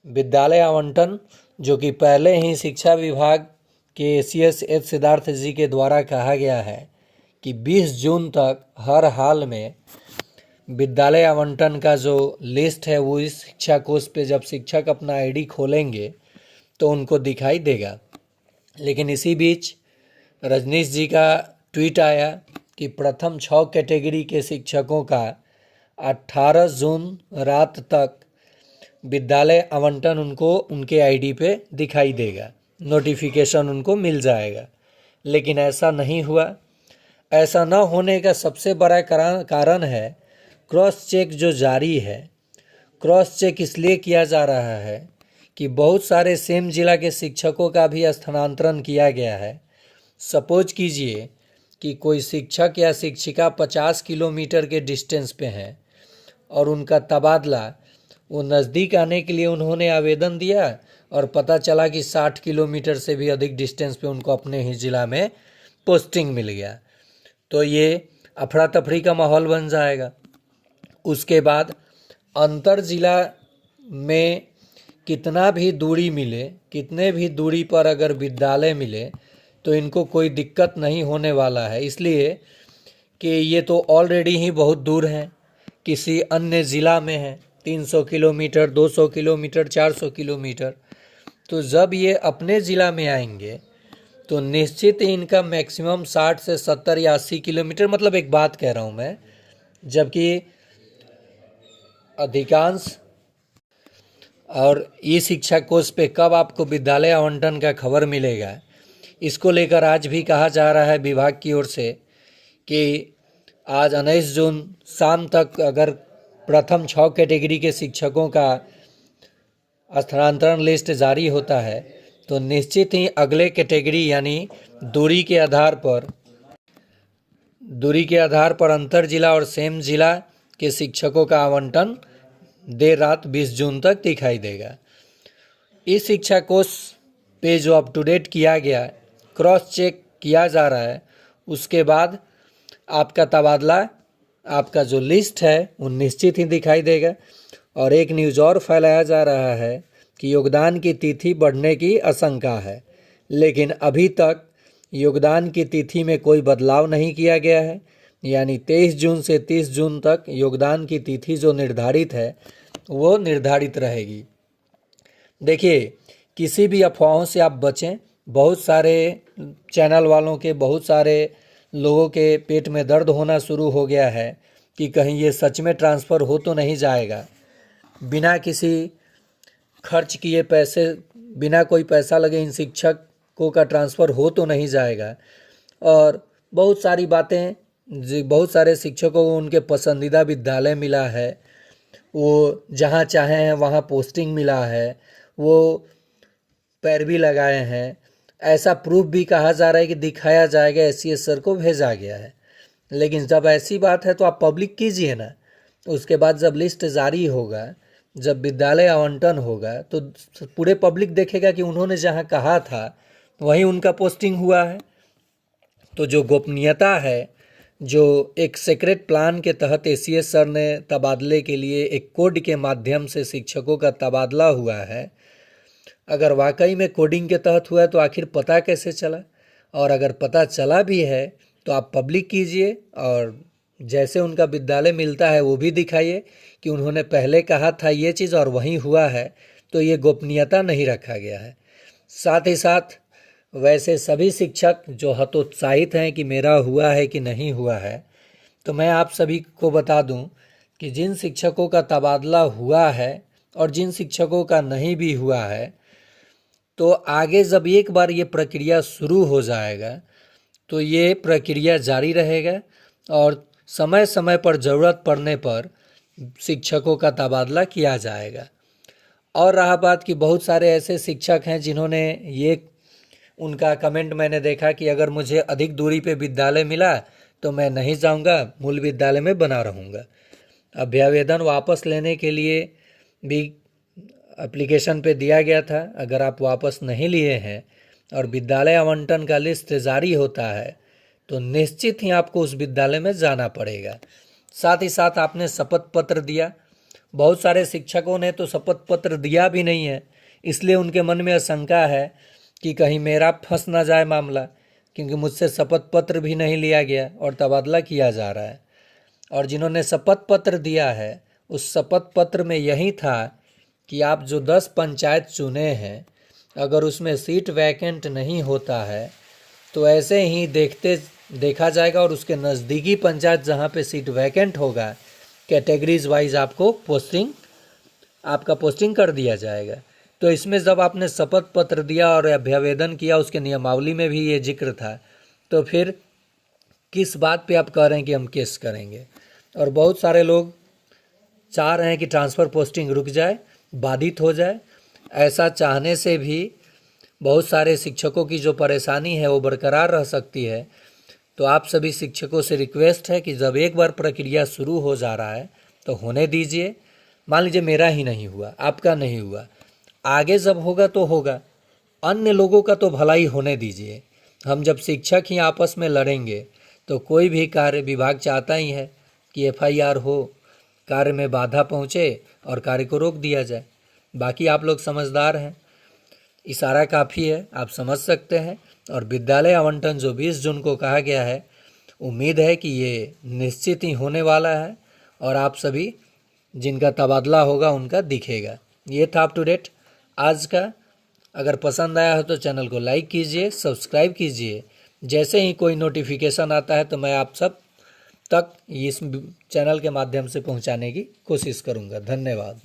विद्यालय आवंटन जो कि पहले ही शिक्षा विभाग के एसीएस एच सिद्धार्थ जी के द्वारा कहा गया है कि 20 जून तक हर हाल में विद्यालय आवंटन का जो लिस्ट है वो इस शिक्षा कोष पे जब शिक्षक अपना आईडी खोलेंगे तो उनको दिखाई देगा। लेकिन इसी बीच रजनीश जी का ट्वीट आया कि प्रथम 6 कैटेगरी के शिक्षकों का 18 जून रात तक विद्यालय आवंटन उनको उनके आईडी पे दिखाई देगा, नोटिफिकेशन उनको मिल जाएगा। लेकिन ऐसा नहीं हुआ। ऐसा न होने का सबसे बड़ा कारण है क्रॉस चेक जो जारी है। क्रॉस चेक इसलिए किया जा रहा है कि बहुत सारे सेम जिला के शिक्षकों का भी स्थानांतरण किया गया है। सपोज कीजिए कि कोई शिक्षक या शिक्षिका 50 किलोमीटर के डिस्टेंस पे हैं और उनका तबादला वो नज़दीक आने के लिए उन्होंने आवेदन दिया और पता चला कि 60 किलोमीटर से भी अधिक डिस्टेंस पे उनको अपने ही ज़िला में पोस्टिंग मिल गया, तो ये अफरा तफरी का माहौल बन जाएगा। उसके बाद अंतर ज़िला में कितना भी दूरी मिले, कितने भी दूरी पर अगर विद्यालय मिले तो इनको कोई दिक्कत नहीं होने वाला है, इसलिए कि ये तो ऑलरेडी ही बहुत दूर हैं, किसी अन्य ज़िला में है, 300 किलोमीटर, 200 किलोमीटर, 400 किलोमीटर। तो जब ये अपने ज़िला में आएंगे तो निश्चित ही इनका मैक्सिमम 60 से 70 या 80 किलोमीटर, मतलब एक बात कह रहा हूँ मैं, जबकि अधिकांश और ई शिक्षा कोष पे कब आपको विद्यालय आवंटन का खबर मिलेगा, इसको लेकर आज भी कहा जा रहा है विभाग की ओर से कि आज 19 जून शाम तक अगर प्रथम 6 कैटेगरी के शिक्षकों का स्थानांतरण लिस्ट जारी होता है तो निश्चित ही अगले कैटेगरी यानी दूरी के आधार पर अंतर जिला और सेम जिला के शिक्षकों का आवंटन देर रात 20 जून तक दिखाई देगा। इस शिक्षा कोष पे जो अप टू डेट किया गया, क्रॉस चेक किया जा रहा है, उसके बाद आपका तबादला, आपका जो लिस्ट है वो निश्चित ही दिखाई देगा। और एक न्यूज़ और फैलाया जा रहा है कि योगदान की तिथि बढ़ने की आशंका है, लेकिन अभी तक योगदान की तिथि में कोई बदलाव नहीं किया गया है, यानी 23 जून से 30 जून तक योगदान की तिथि जो निर्धारित है वो निर्धारित रहेगी। देखिए, किसी भी अफवाहों से आप बचें। बहुत सारे चैनल वालों के, बहुत सारे लोगों के पेट में दर्द होना शुरू हो गया है कि कहीं ये सच में ट्रांसफ़र हो तो नहीं जाएगा, बिना किसी खर्च किए पैसे, बिना कोई पैसा लगे इन शिक्षकों का ट्रांसफ़र हो तो नहीं जाएगा। और बहुत सारी बातें, बहुत सारे शिक्षकों को उनके पसंदीदा विद्यालय मिला है, वो जहाँ चाहे हैं वहाँ पोस्टिंग मिला है, वो पैरवी लगाए हैं, ऐसा प्रूफ भी कहा जा रहा है कि दिखाया जाएगा, एसीएस सर को भेजा गया है। लेकिन जब ऐसी बात है तो आप पब्लिक कीजिए ना। उसके बाद जब लिस्ट जारी होगा, जब विद्यालय आवंटन होगा तो पूरे पब्लिक देखेगा कि उन्होंने जहाँ कहा था वहीं उनका पोस्टिंग हुआ है। तो जो गोपनीयता है, जो एक सीक्रेट प्लान के तहत एसीएस सर ने तबादले के लिए एक कोड के माध्यम से शिक्षकों का तबादला हुआ है, अगर वाकई में कोडिंग के तहत हुआ है तो आखिर पता कैसे चला? और अगर पता चला भी है तो आप पब्लिक कीजिए और जैसे उनका विद्यालय मिलता है वो भी दिखाइए कि उन्होंने पहले कहा था ये चीज़ और वहीं हुआ है, तो ये गोपनीयता नहीं रखा गया है। साथ ही साथ वैसे सभी शिक्षक जो हतोत्साहित हैं कि मेरा हुआ है कि नहीं हुआ है, तो मैं आप सभी को बता दूं कि जिन शिक्षकों का तबादला हुआ है और जिन शिक्षकों का नहीं भी हुआ है, तो आगे जब एक बार ये प्रक्रिया शुरू हो जाएगा तो ये प्रक्रिया जारी रहेगा और समय समय पर ज़रूरत पड़ने पर शिक्षकों का तबादला किया जाएगा। और रहा बात कि बहुत सारे ऐसे शिक्षक हैं जिन्होंने ये, उनका कमेंट मैंने देखा कि अगर मुझे अधिक दूरी पे विद्यालय मिला तो मैं नहीं जाऊंगा, मूल विद्यालय में बना रहूँगा। अभ्यावेदन वापस लेने के लिए भी एप्लीकेशन पे दिया गया था। अगर आप वापस नहीं लिए हैं और विद्यालय आवंटन का लिस्ट जारी होता है तो निश्चित ही आपको उस विद्यालय में जाना पड़ेगा। साथ ही साथ आपने शपथ पत्र दिया, बहुत सारे शिक्षकों ने तो शपथ पत्र दिया भी नहीं है, इसलिए उनके मन में आशंका है कि कहीं मेरा फंस ना जाए मामला, क्योंकि मुझसे शपथ पत्र भी नहीं लिया गया और तबादला किया जा रहा है। और जिन्होंने शपथ पत्र दिया है, उस शपथ पत्र में यही था कि आप जो 10 पंचायत चुने हैं, अगर उसमें सीट वैकेंट नहीं होता है तो ऐसे ही देखा जाएगा और उसके नज़दीकी पंचायत जहाँ पे सीट वैकेंट होगा, कैटेगरीज वाइज आपका पोस्टिंग कर दिया जाएगा। तो इसमें जब आपने शपथ पत्र दिया और अभ्यावेदन किया, उसके नियमावली में भी ये जिक्र था, तो फिर किस बात पे आप कह रहे हैं कि हम केस करेंगे। और बहुत सारे लोग चाह रहे हैं कि ट्रांसफ़र पोस्टिंग रुक जाए, बाधित हो जाए। ऐसा चाहने से भी बहुत सारे शिक्षकों की जो परेशानी है वो बरकरार रह सकती है। तो आप सभी शिक्षकों से रिक्वेस्ट है कि जब एक बार प्रक्रिया शुरू हो जा रहा है तो होने दीजिए। मान लीजिए मेरा ही नहीं हुआ, आपका नहीं हुआ, आगे जब होगा तो होगा, अन्य लोगों का तो भलाई होने दीजिए। हम जब शिक्षक ही आपस में लड़ेंगे तो कोई भी कार्य विभाग चाहता ही है कि FIR हो, कार्य में बाधा पहुँचे और कार्य को रोक दिया जाए। बाकी आप लोग समझदार हैं, इशारा काफ़ी है, आप समझ सकते हैं। और विद्यालय आवंटन जो 20 जून को कहा गया है, उम्मीद है कि ये निश्चित ही होने वाला है और आप सभी जिनका तबादला होगा उनका दिखेगा। ये था अप टू डेट आज का। अगर पसंद आया हो तो चैनल को लाइक कीजिए, सब्सक्राइब कीजिए। जैसे ही कोई नोटिफिकेशन आता है तो मैं आप सब तक इस चैनल के माध्यम से पहुंचाने की कोशिश करूंगा। धन्यवाद।